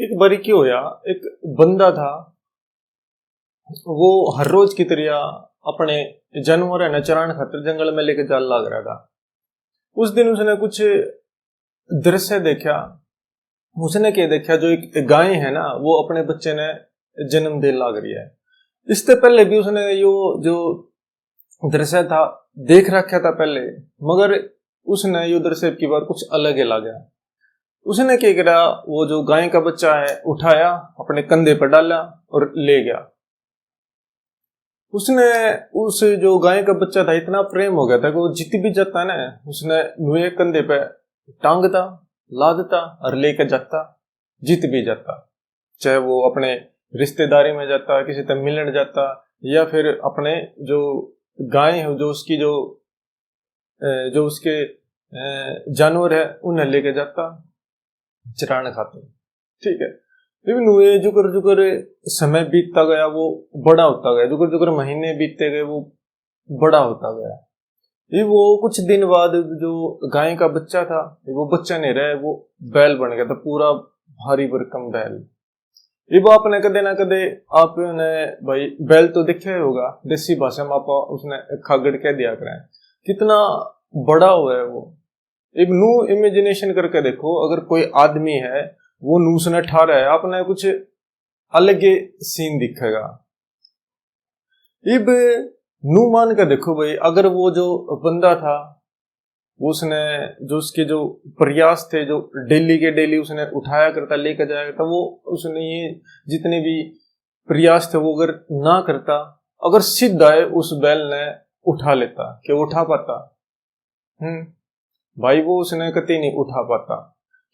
एक बारी क्या होया, एक बंदा था, वो हर रोज की तरह अपने जानवर है न चराने खातिर जंगल में लेके जाल लाग रहा था। उस दिन उसने कुछ दृश्य देखा। उसने क्या देखा, जो एक गाय है ना वो अपने बच्चे ने जन्म दे लाग रही है। इससे पहले भी उसने यो जो दृश्य था देख रखा था पहले, मगर उसने यो दृश्य की बार कुछ अलग ही लगा। उसने क्या करा, वो जो गाय का बच्चा है उठाया, अपने कंधे पर डाला और ले गया। उसने उस जो गाय का बच्चा था इतना प्रेम हो गया था कि वो जित भी जाता है ना, उसने मुझे कंधे पे टांगता, लादता और लेकर जाता, जीत भी जाता। चाहे वो अपने रिश्तेदारी में जाता, किसी से मिलने जाता, या फिर अपने जो गाय है जो उसकी जो उसके जानवर है उन्हें लेके जाता चराने खाते। ठीक है, लेकिन वो जुकर जुकर समय बीतता गया, वो बड़ा होता गया, जुकर जुकर महीने बीतते गए, वो बड़ा होता गया। ये वो कुछ दिन बाद जो गाय का बच्चा था, वो बच्चा नहीं रहा, वो बैल बन गया था, पूरा भारी भरकम बैल। ये वो आपने कदे ना कदे आपने भाई बैल तो देखा होगा, देसी भाषा में आप उसने खागड़ कह दिया करें, कितना बड़ा हुआ है वो। एक नू इमेजिनेशन करके देखो, अगर कोई आदमी है वो नूस ने ठा रहा है, आपने कुछ अलग सीन दिखेगा। इब नू मान कर देखो भाई, अगर वो जो बंदा था उसने जो उसके जो प्रयास थे, जो डेली के डेली उसने उठाया करता, लेकर जाया करता, वो उसने ये जितने भी प्रयास थे वो अगर ना करता, अगर सीधा है उस बैल ने उठा लेता, कि उठा पाता? भाई वो उसने कभी नहीं उठा पाता।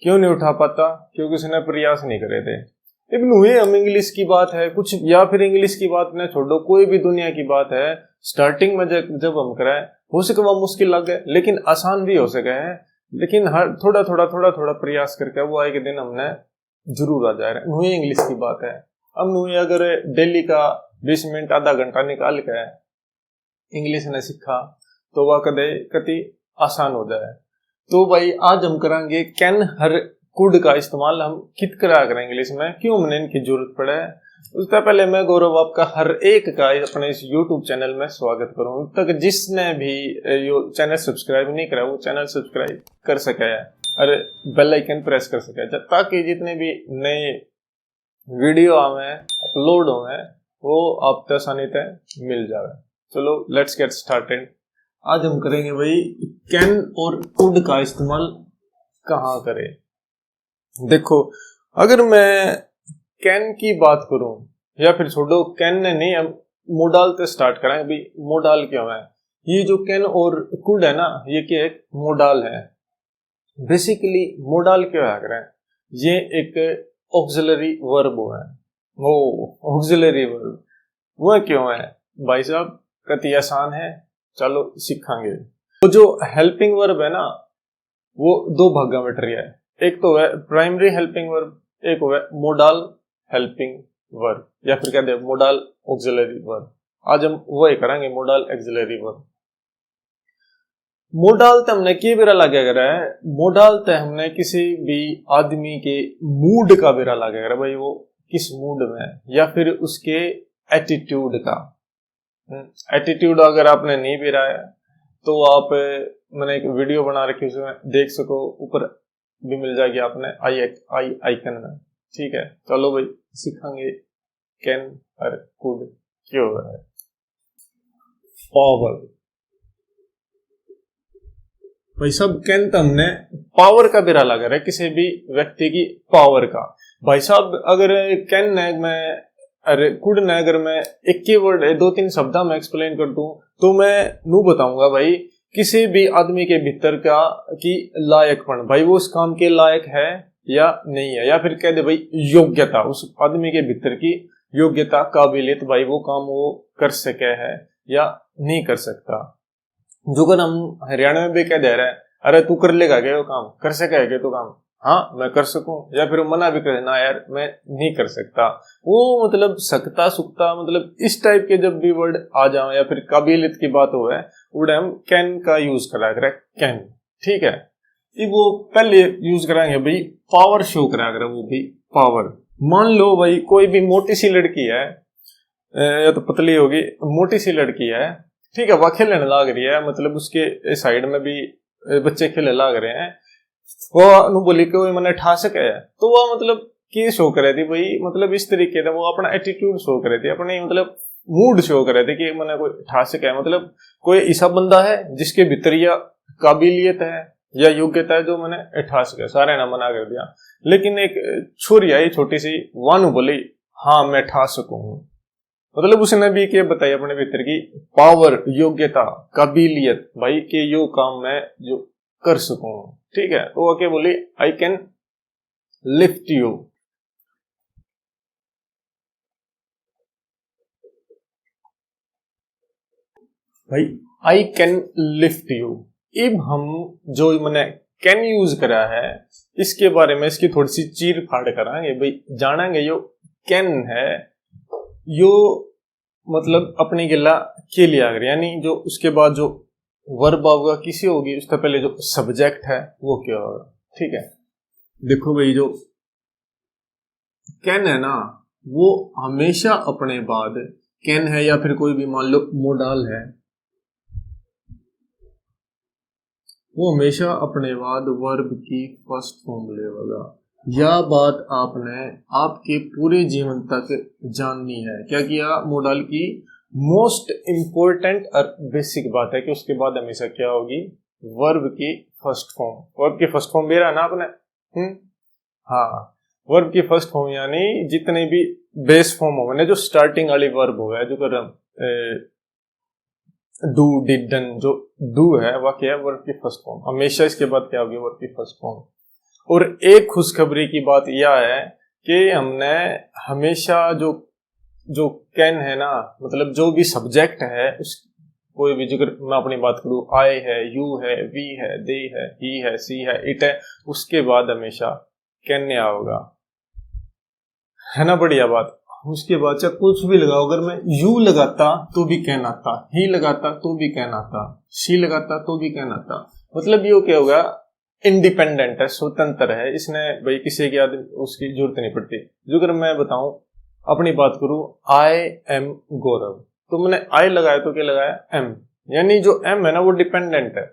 क्यों नहीं उठा पाता? क्योंकि उसने प्रयास नहीं करे थे। इब्न हुए हम इंग्लिश की बात है कुछ, या फिर इंग्लिश की बात न छोड़ो, कोई भी दुनिया की बात है, स्टार्टिंग में जब हम कराए हो सके वह मुश्किल लगे, लेकिन आसान भी हो सके है। लेकिन हर थोड़ा थोड़ा प्रयास करके वो आए के दिन हमने जरूर आ जाए। हुई इंग्लिश की बात है। अब हुई अगर डेली का 20 मिनट आधा घंटा निकाल के इंग्लिश ने सीखा तो वह कति आसान हो जाए। तो भाई आज हम करेंगे कैन हर कुड का इस्तेमाल हम कित करा करें इंग्लिश में, क्यों हमने इनकी जरूरत पड़े। उससे पहले मैं गौरव आपका हर एक का अपने इस YouTube चैनल में स्वागत करूं। तक जिसने भी ये चैनल सब्सक्राइब नहीं करा वो चैनल सब्सक्राइब कर सके और बेल आइकन प्रेस कर सके, ताकि जितने भी नए वीडियो आवे अपलोड होवे वो आप तक आसानी से मिल जाए। चलो लेट्स गेट स्टार्टेड। आज हम करेंगे भाई कैन और कुड का इस्तेमाल कहाँ करें। देखो, अगर मैं कैन की बात करूं, या फिर छोड़ो कैन ने नहीं, हम मोडाल से स्टार्ट करें। भाई मोडाल क्या है? ये जो कैन और कुड है ना, ये क्या एक मोडाल है। बेसिकली मोडाल क्या है करें, ये एक ऑक्सिलरी वर्ब है। वो ऑक्सिलरी वर्ब वो क्यों है भाई साहब? कति आसान है, चलो सीखेंगे। तो जो हेल्पिंग वर्ब है ना, वो दो भागा में है। एक तो है प्राइमरी हेल्पिंग वर्ब, एक है मोडाल हेल्पिंग वर्ब, या फिर कहते हैं मोडाल ऑक्सिलरी वर्ब। आज हम वही करेंगे, मोडाल ऑक्सिलरी वर्ब। मोडाल ते हमने की बेरा लगे करा है, मोडाल ते हमने किसी भी आदमी के मूड का बेरा लगे करा, भाई वो किस मूड में है, या फिर उसके एटीट्यूड का। एटीट्यूड अगर आपने नहीं भी रहा है तो आप, मैंने एक वीडियो बना रखी उसमें देख सको, ऊपर भी मिल जाएगी आपने आई आइकन में। ठीक है, चलो भाई सीखेंगे कैन और कुड क्यों है। पावर, भाई सब कैन तो हमने पावर का बिरा लगा रहा है, किसी भी व्यक्ति की पावर का। भाई साहब अगर कैन है मैं, अरे कुड ने अगर मैं एक ही वर्ड 2-3 शब्द में एक्सप्लेन कर दूं तो मैं नू बताऊंगा भाई किसी भी आदमी के भीतर का की लायकपन, भाई वो उस काम के लायक है या नहीं है, या फिर कह दे भाई योग्यता, उस आदमी के भीतर की योग्यता काबिलियत, भाई वो काम वो कर सके है या नहीं कर सकता। जो अगर हम हरियाणा में भी कह दे रहे हैं, अरे तू कर लेगा क्या वो काम, कर सके क्या तो काम, हाँ मैं कर सकूं, या फिर मना भी करे ना यार मैं नहीं कर सकता, वो मतलब सकता सुकता, मतलब इस टाइप के जब भी वर्ड आ जाओ या फिर काबिलियत की बात हो है, उड़े हम कैन का यूज करा करें, कैन। ठीक है, वो पहले यूज कराएंगे भाई पावर शो करा करें, वो भी पावर। मान लो भाई कोई भी मोटी सी लड़की है, या तो पतली होगी, मोटी सी लड़की है, ठीक है, वह खेलने लग रही है, मतलब उसके साइड में भी बच्चे खेलने लग रहे हैं, वो बोली कि वो मैंने ठा सके है, तो वह मतलब की शो करे थी भाई, मतलब इस तरीके से वो अपना एटीट्यूड शो करे थे, अपने मतलब मूड शो करे थे कि मैंने कोई ठा सके है, मतलब कोई ऐसा बंदा है जिसके भीतर या काबिलियत है या योग्यता है जो मैंने ठा सके, सारे ने मना कर दिया। लेकिन एक छोरी आई छोटी सी, वानू बोली हाँ मैं ठा सकूं, मतलब उसने भी क्या बताया अपने भीतर की पावर, योग्यता, काबिलियत, भाई के यो काम मैं जो कर सकूं, ठीक है। तो वो क्या बोली, आई कैन लिफ्ट यू। भाई आई कैन लिफ्ट यू, अब हम जो मैंने कैन यूज करा है इसके बारे में इसकी थोड़ी सी चीर फाड़ करांगे भाई, जानेंगे यो कैन है यो मतलब अपनी गिला के लिए आ गया, यानी जो उसके बाद जो वर्ब होगा किसी होगी, उससे पहले जो सब्जेक्ट है वो क्या होगा, ठीक है। देखो भाई जो कैन है ना, वो हमेशा अपने बाद, कैन है या फिर कोई भी मान लो मोडाल है, वो हमेशा अपने बाद वर्ब की फर्स्ट फॉर्म लेगा। यह बात आपने आपके पूरे जीवन तक जाननी है। क्या किया, मोडाल की मोस्ट इंपोर्टेंट और बेसिक बात है कि उसके बाद हमेशा क्या होगी, वर्ब की फर्स्ट फॉर्म। वर्ब की फर्स्ट फॉर्म भी रहा ना आपने, हाँ, वर्ब की फर्स्ट फॉर्म यानी जितने भी बेस फॉर्म हो ना, जो स्टार्टिंग वाली वर्ब हो है, जो कर डू डिड डन, जो डू है वह क्या है, वर्ब की फर्स्ट फॉर्म, हमेशा इसके बाद क्या होगी, वर्ब की फर्स्ट फॉर्म। और एक खुशखबरी की बात यह है कि हमने हमेशा जो जो कैन है ना, मतलब जो भी सब्जेक्ट है उस कोई भी, अगर मैं अपनी बात करूं, आई है, यू है, वी है, दे है, ही है, सी है, इट है, उसके बाद हमेशा कैन नहीं होगा, है ना, बढ़िया बात। उसके बाद चाहे कुछ भी लगाओ, अगर मैं यू लगाता तो भी कैन आता, ही लगाता तो भी कैन आता, शी लगाता तो भी कैन आता, मतलब ये क्या होगा, इंडिपेंडेंट है, स्वतंत्र है, इसने भाई किसी की आदमी उसकी जरूरत नहीं पड़ती। जो अगर मैं बताऊं अपनी बात करूं, आई एम गौरव, तो मैंने आई लगाया तो क्या लगाया, एम, यानी जो एम है ना वो डिपेंडेंट है।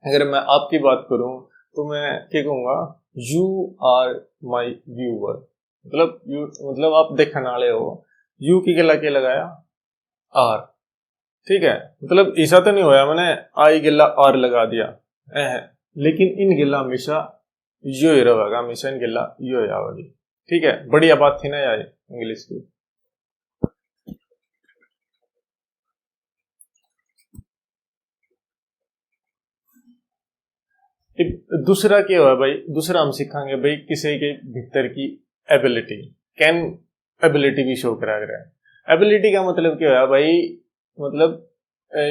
अगर मैं आपकी बात करूं तो मैं क्या कहूंगा, यू आर माई व्यूअर, मतलब यू मतलब आप देखने वाले हो, यू की गिला के लगाया आर, ठीक है, मतलब ऐसा तो नहीं होया मैंने आई गिला आर लगा दिया, लेकिन इन गिला हमेशा यो ही रहेगा, हमेशा इन गिला यो ही आवेगी, ठीक है। बढ़िया बात थी ना यार इंग्लिश की। दूसरा क्या हुआ भाई, दूसरा हम सीखेंगे भाई किसी के भीतर की एबिलिटी, कैन एबिलिटी भी शो करा रहा है। एबिलिटी का मतलब क्या है भाई, मतलब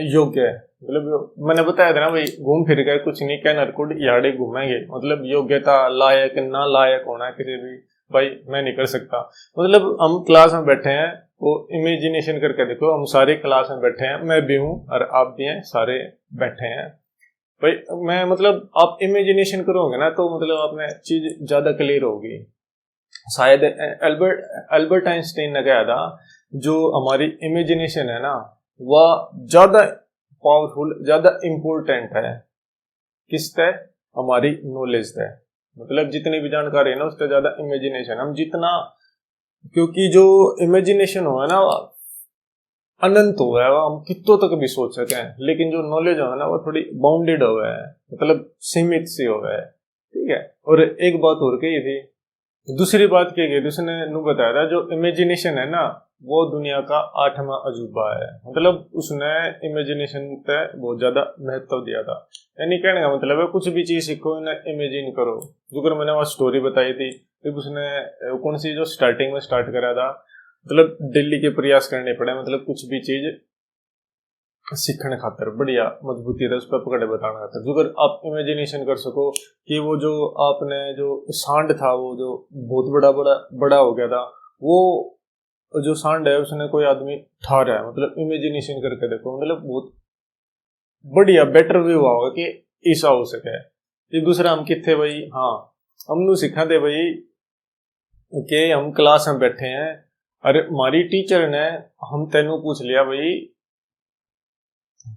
योग्य है, मतलब मैंने बताया था ना भाई, घूम फिर गए कुछ नहीं, कैन हरकुड यार्डे घूमेंगे, मतलब योग्यता, लायक ना लायक होना किसी भी, भाई मैं नहीं कर सकता, मतलब हम क्लास में बैठे हैं, वो इमेजिनेशन करके देखो, हम सारे क्लास में बैठे हैं, मैं भी हूँ और आप भी हैं, सारे बैठे हैं भाई, मैं मतलब आप इमेजिनेशन करोगे ना तो मतलब आपने चीज ज्यादा क्लियर होगी। शायद एल्बर्ट एल्बर्ट आइंस्टाइन ने कहा था, जो हमारी इमेजिनेशन है ना वह ज्यादा पावरफुल, ज्यादा इंपॉर्टेंट है किस तय, हमारी नॉलेज तय, मतलब जितनी भी जानकारी है ना उससे ज्यादा इमेजिनेशन, हम जितना, क्योंकि जो इमेजिनेशन हो है ना अनंत हुआ है, हम कितों तक भी सोच सके हैं, लेकिन जो नॉलेज है ना वो थोड़ी बाउंडेड हुआ है, मतलब सीमित सी हुआ है, ठीक है। और एक बात और कही थी, दूसरी बात क्या गई, उसने नु बताया था, जो इमेजिनेशन है ना वो दुनिया का 8वां अजूबा है, मतलब उसने इमेजिनेशन पे बहुत ज्यादा महत्व दिया था, यानी कहने का मतलब है कुछ भी चीज सीखो ना इमेजिन करो। जो कर मैंने वहां स्टोरी बताई थी, फिर उसने कौन सी जो स्टार्टिंग में स्टार्ट करा था, मतलब दिल्ली के प्रयास करने पड़े, मतलब कुछ भी चीज सीखने खातर बढ़िया मजबूती है उस पर पकड़े बताने खातर, जो अगर आप इमेजिनेशन कर सको कि वो जो आपने जो सांड था वो जो बहुत बड़ा बड़ा बड़ा हो गया था, वो जो सांड है उसने कोई आदमी ठहरा है, मतलब इमेजिनेशन करके देखो, मतलब बहुत बढ़िया बेटर व्यू होगा कि ऐसा हो सके। ये दूसरा हम कितने भाई, हाँ हम सीखा थे भाई कि हम क्लास में बैठे हैं, अरे हमारी टीचर ने हम तेनू पूछ लिया भाई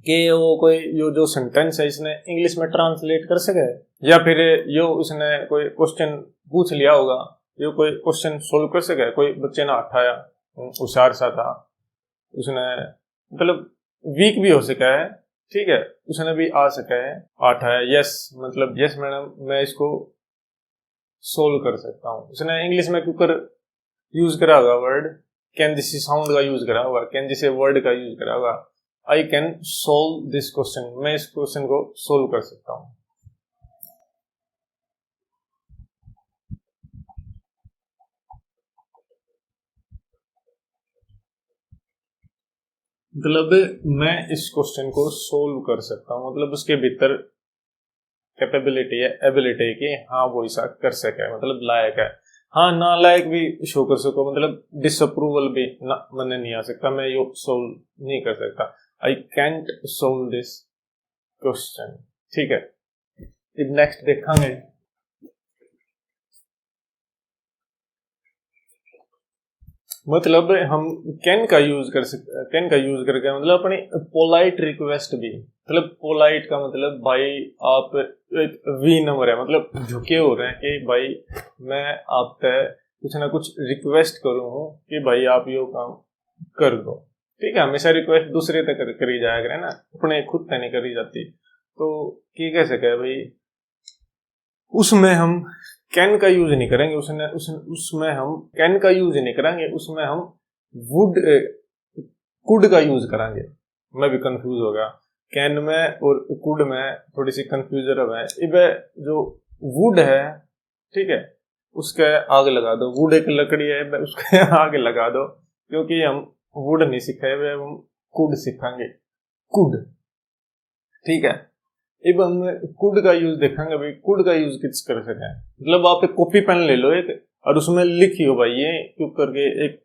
कि वो कोई यो जो सेंटेंस है इसने इंग्लिश में ट्रांसलेट कर सके, या फिर यो उसने कोई क्वेश्चन पूछ लिया होगा, यो कोई क्वेश्चन सोल्व कर सके। कोई बच्चे ने उठाया, होशियार सा था, उसने मतलब वीक भी हो सका है, ठीक है, उसने भी आ सका है, उठाया, यस मतलब यस मैडम मैं इसको सोल्व कर सकता हूँ। उसने इंग्लिश में कुकर यूज करा होगा, वर्ड कैन दिस साउंड का यूज करा होगा, कैन दिस वर्ड का यूज करा होगा, I can solve this question, मैं इस क्वेश्चन को सोल्व कर सकता हूँ। मतलब मैं इस क्वेश्चन को सोल्व कर सकता हूँ, मतलब उसके भीतर कैपेबिलिटी है, एबिलिटी है कि हाँ वो ऐसा कर सके, मतलब लायक है। हाँ ना लायक भी शो कर सको, मतलब डिसअप्रूवल भी ना मैंने नहीं आ सकता, मैं ये सोल्व नहीं कर सकता, I can't solve this question. ठीक है, अब नेक्स्ट देखेंगे मतलब हम कैन का यूज कर सकते, कैन का यूज करके मतलब अपनी पोलाइट रिक्वेस्ट भी, मतलब पोलाइट का मतलब भाई आप एक वी नंबर है, मतलब झुके हो रहे हैं कि भाई मैं आपसे कुछ ना कुछ रिक्वेस्ट करूँ कि भाई आप यो काम कर दो। ठीक है, हमेशा रिक्वेस्ट दूसरे तक करी जाया करे ना, अपने खुद तक नहीं करी जाती। तो की कह सके भाई उसमें हम कैन का यूज नहीं करेंगे, उसमें हम कैन का यूज नहीं करेंगे, उसमें हम वुड कुड का यूज करेंगे। मैं भी कंफ्यूज हो गया, कैन में और कुड में थोड़ी सी कंफ्यूजन है। इब जो वुड है, ठीक है, उसके आग लगा दो, वुड एक लकड़ी है, उसके आग लगा दो, क्योंकि हम वुड नहीं सीखे हुए, हम कुड सीखेंगे, कुड। ठीक है, अब हम कुड का यूज देखेंगे भाई, कुड का यूज किस कर सके, मतलब आप एक कॉपी पेन ले लो एक, और उसमें लिखियो भाई ये क्यों करके, एक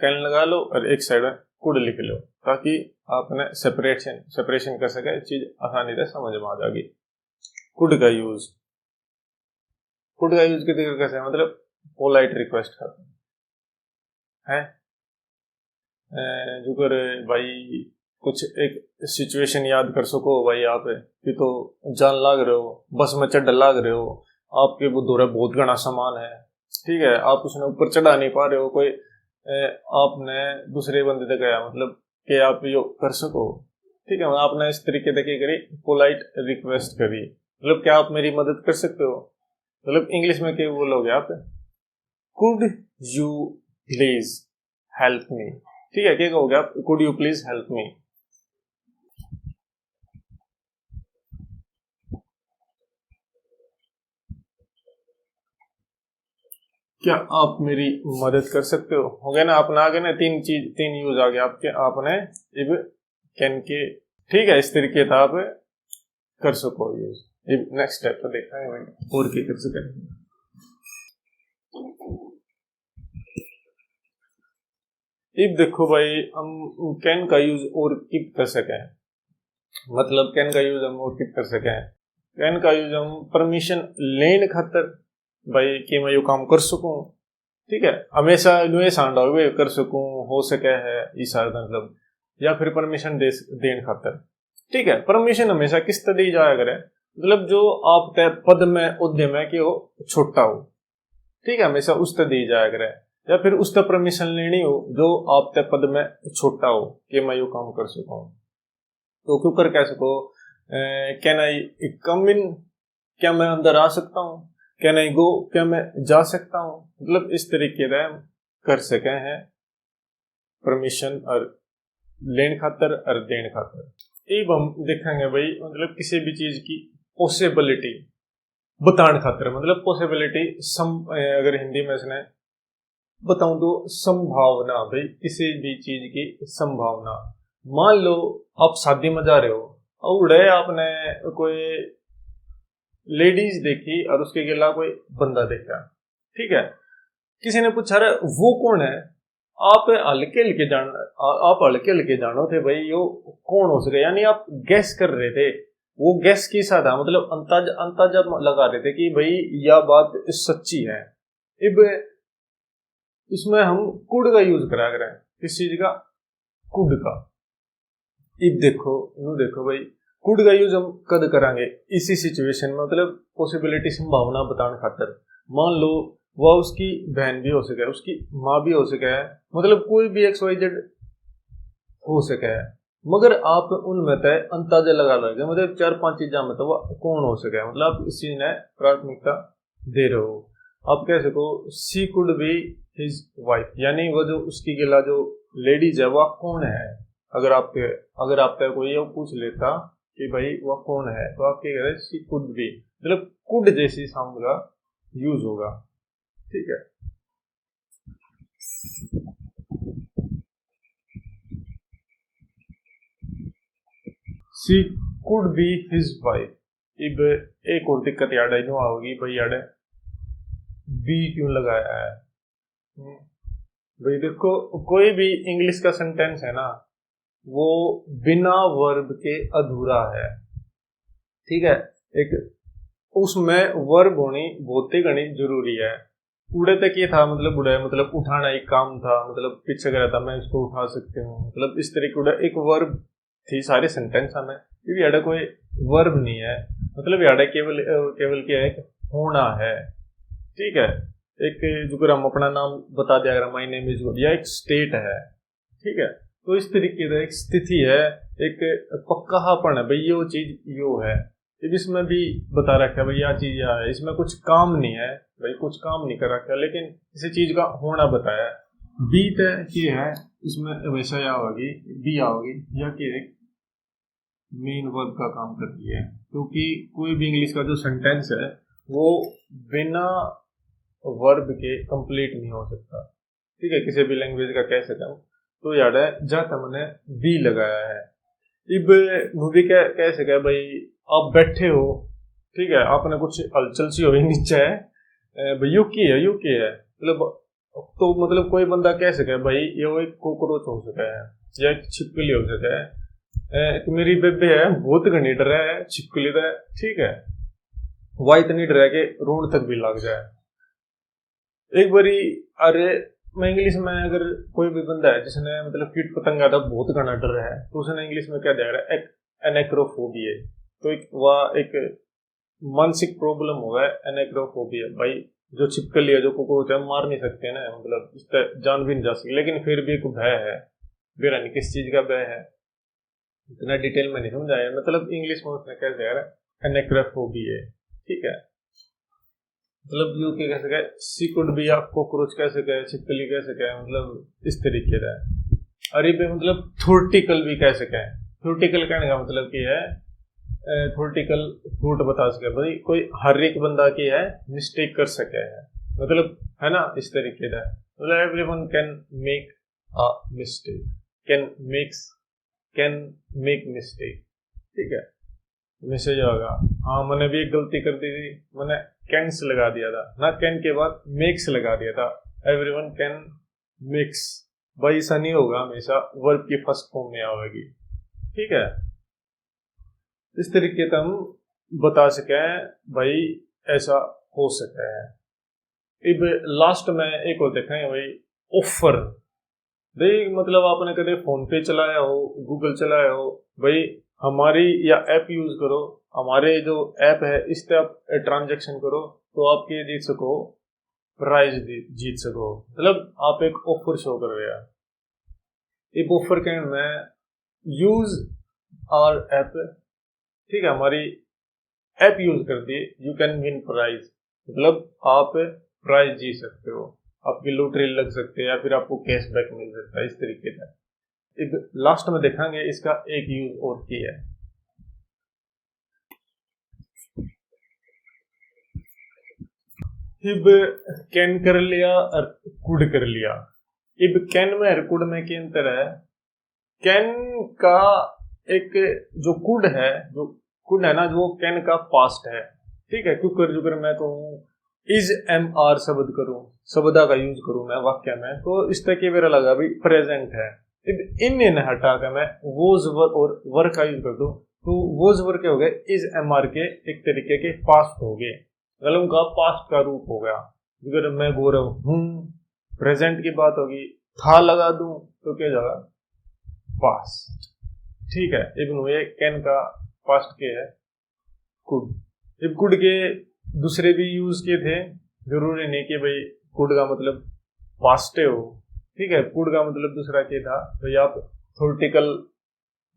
पेन लगा लो और एक साइड में कुड लिख लो, ताकि आपने सेपरेशन कर सके, चीज आसानी से समझ में आ जाएगी। कुड का यूज किस कैसे, मतलब पोलाइट रिक्वेस्ट करते हैं जो कर भाई कुछ एक सिचुएशन याद कर सको भाई, आप कि तो जान लाग रहे हो, बस में चढ़ लाग रहे हो, आपके वो दौरे बहुत घना सामान है, ठीक है, आप उसने ऊपर चढ़ा नहीं पा रहे हो, कोई आपने दूसरे बंदे तक गया, मतलब कि आप यो कर सको, ठीक है, आपने इस तरीके से करी, पोलाइट रिक्वेस्ट करी, मतलब क्या आप मेरी मदद कर सकते हो, मतलब इंग्लिश में क्या बोलोगे आप, could you please help me. ठीक है, क्या कहोगे आप, could you please help me. क्या आप मेरी मदद कर सकते हो गया ना, अपना आ गया ना, तीन यूज आ गया आपके, आपने इब कैन के, ठीक है, इस तरीके से आप कर सको यूज। इब नेक्स्ट स्टेप तो देखा है और क्या कर सके। इब देखो भाई हम कैन का यूज और किप कर सके, मतलब कैन का यूज हम और किप कर सके, कैन का यूज हम परमिशन लेने खातर भाई कि मैं यो काम कर सकूं, ठीक है, हमेशा नुए सांडा हुए कर सकूं, हो सके है इस मतलब, या फिर परमिशन देने खातर। ठीक है, परमिशन हमेशा किस तरह दी जाया करे, मतलब जो आप तय पद में उद्यम है कि वो छोटा हो, ठीक है, हमेशा उस तरह दी जाया करे, या फिर उस तरह परमिशन लेनी हो जो आप तय पद में छोटा हो कि मैं यो काम कर सकूं। तो क्यों कर कह सको, कैन आई कम इन, क्या मैं अंदर आ सकता हूँ, कैन आई गो, क्या मैं जा सकता हूँ, मतलब इस तरीके से हम कर सके हैं परमिशन और लेन खातर और देन खातर। अब हम देखेंगे भाई मतलब किसी भी चीज की पॉसिबिलिटी बताने खातर, मतलब पॉसिबिलिटी अगर हिंदी में इसने बताऊं तो संभावना, भाई किसी भी चीज की संभावना। मान लो आप शादी में जा रहे हो और उड़े आपने कोई लेडीज देखी और उसके गिला कोई बंदा देखा, ठीक है, किसी ने पूछा रहा वो कौन है, आप हल्के हल्के जानो थे भाई यो कौन हो सके, यानी आप गैस कर रहे थे, वो गैस कैसा था, मतलब अंताजा लगा रहे थे कि भाई यह बात सच्ची है। अब इसमें हम कुड का यूज करा करें। किस चीज का? कुड का। अब देखो भाई, कुड का यूज हम कद करांगे? इसी सिचुएशन में, मतलब पॉसिबिलिटी, संभावना बताने खातर। मान लो वह उसकी बहन भी हो सके, उसकी माँ भी हो सके है, मतलब कोई भी XYZ हो सके है, मगर आप उनमें तय अंदाजा लगा लोगे, मतलब 4-5 चीजा में तो वह कौन हो सके, मतलब आप इस चीज ने प्राथमिकता दे रहे हो। आप कह सको सी कुड बी हिज वाइफ, यानी वो जो उसकी गिला जो लेडीज है वह कौन है। अगर आपके कोई ये पूछ लेता कि भाई वह कौन है, तो आप क्या कह रहे हैं? सी कुड बी, मतलब कुड जैसी साउंड का यूज होगा। ठीक है। सी कुड बी हिज वाइफ। अब एक और दिक्कत याद आई नो आओगी भाई, याद है बी क्यों लगाया है? भाई देखो, कोई भी इंग्लिश का सेंटेंस है ना, वो बिना वर्ब के अधूरा है। ठीक है। एक उसमें वर्ब होनी बहुत ही घनी जरूरी है। उड़े तक ये था, मतलब उड़े मतलब उठाना एक काम था, मतलब पीछे करा था मैं इसको उठा सकती हूँ, मतलब इस तरीके उड़ा एक वर्ब थी सारे सेंटेंस में। क्योंकि याडा कोई वर्ब नहीं है, मतलब याडा केवल क्या है? होना है। ठीक है। एक जो हम अपना नाम बता दिया अगर माय नेम इज, या एक स्टेट है। ठीक है। तो इस तरीके का एक स्थिति है, एक पक्कापन है भाई ये वो चीज यो है। इसमें भी बता रखा है भाई यह चीज यह है, इसमें कुछ काम नहीं है भाई, कुछ काम नहीं कर रखा, लेकिन किसी चीज का होना बताया। बी तय की है, इसमें हमेशा यह होगी, बी आओगी, या कि एक मेन वर्ब का काम करती है। क्योंकि कोई भी इंग्लिश का जो सेंटेंस है वो बिना वर्ब के कंप्लीट नहीं हो सकता। ठीक है। किसी भी लैंग्वेज का कह सकता हूँ, तो याद है जाता मैंने बी लगाया है। अब मूवी कह सके भाई आप बैठे हो, ठीक है, आपने कुछ हलचल सी हुई नीचे है भाई, यू की है, तो मतलब कोई बंदा कह सके भाई ये वो एक कोकरोच हो सका है, या एक छिपकली हो सका है, एक मेरी बेबे है बहुत घनी डर है छिपकली का। ठीक है। वह इतनी डर है कि रोड तक भी लग जाए। एक बारी, अरे मैं इंग्लिश में, अगर कोई भी बंदा है जिसने मतलब कीट पतंगा था बहुत घना डर है, तो उसने इंग्लिश में क्या दे रहा है? एनेक्रोफोबिया। तो एक मानसिक प्रॉब्लम हुआ है एनेक्रोफोबिया। भाई जो छिपकली है, जो कोकरोच है, मार नहीं सकते ना, मतलब इस तरह जान भी नहीं जा सकती, लेकिन फिर भी एक भय है। मेरा नहीं किस चीज का भय है, इतना डिटेल में नहीं समझाया, मतलब इंग्लिश में उसने क्या दे रहा है? एनेक्रोफोबिया। ठीक है। मतलब यू के कह सके, सी कुड भी, आप कॉकरोच कह सके, छिपकली कह सके, मतलब इस तरीके का। और ये मतलब थोर्टिकल भी कह सके। थोर्टिकल कहने का मतलब क्या है? थोर्टिकल फ्रूट बता सके भाई, कोई हर एक बंदा की है मिस्टेक कर सके है, मतलब है ना, इस तरीके का। मतलब everyone can make a mistake, can make mistake. ठीक है। मैसेज होगा, हाँ मैंने भी एक गलती कर दी थी, मैंने कैंस लगा दिया था ना, कैन के बाद मेक्स लगा दिया था। एवरीवन कैन मेक्स, भाई ऐसा नहीं होगा, हमेशा वर्ब की फर्स्ट फॉर्म में आएगी। ठीक है। इस तरीके से हम बता सके भाई ऐसा हो सकता है। अब लास्ट में एक और देखेंगे भाई, ऑफर। भाई मतलब आपने कभी फोन पे चलाया हो, गूगल चलाया हो, भाई हमारी या ऐप यूज करो, हमारे जो ऐप है इस पे आप ट्रांजेक्शन करो, तो आप ये जीत सको, प्राइज जीत सको, मतलब आप एक ऑफर शो कर रहे हैं। एक ऑफर के में यूज आवर ऐप, ठीक है, हमारी ऐप यूज कर दी, यू कैन विन प्राइज, मतलब आप प्राइज जीत सकते हो, आपकी लॉटरी लग सकती है, या फिर आपको कैशबैक मिल सकता है, इस तरीके का। लास्ट में देखेंगे इसका एक यूज और की है। अब कैन कर लिया और कुड कर लिया। अब कैन में और कुड में क्या अंतर है? कैन का एक जो कुड है, ना, जो कैन का पास्ट है। ठीक है। क्योंकि जो मैं कहूँ इज एम आर शब्द करूं, शब्दा का यूज करूं मैं वाक्य में, तो इस तरह के मेरा लगा भी प्रेजेंट है। इन हटा कर मैं वोज और वर का यूज कर दूं, तो वोज वर के हो गए इज एम आर के एक तरीके के पास्ट हो गए, मतलब उनका पास्ट का रूप हो गया। अगर मैं बोल रहा हूं प्रेजेंट की बात होगी, था लगा दूं तो क्या जाएगा, पास्ट। ठीक है, इब्न हुए कैन का पास्ट के है कुड। इब कुड के दूसरे भी यूज के थे, जरूरी नहीं कि भाई कुड का मतलब पास्ट हो। ठीक है, कुड का मतलब दूसरा के था, भाई आप थ्योरेटिकल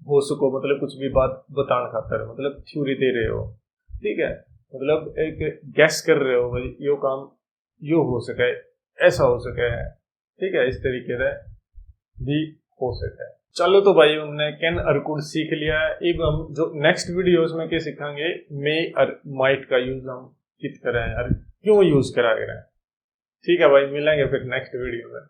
हो सको, मतलब कुछ भी बात बताने खातर, मतलब थ्योरी दे रहे हो। ठीक है, मतलब एक गैस कर रहे हो भाई यो काम यो हो सके, ऐसा हो सके। ठीक है, इस तरीके से भी हो सके। चलो तो भाई हमने कैन और कुड सीख लिया है। अब हम जो नेक्स्ट वीडियोस में क्या सीखेंगे, मे और माइट का यूज हम किस तरह है और क्यों यूज करा गया है। ठीक है भाई, मिलेंगे फिर नेक्स्ट वीडियो में।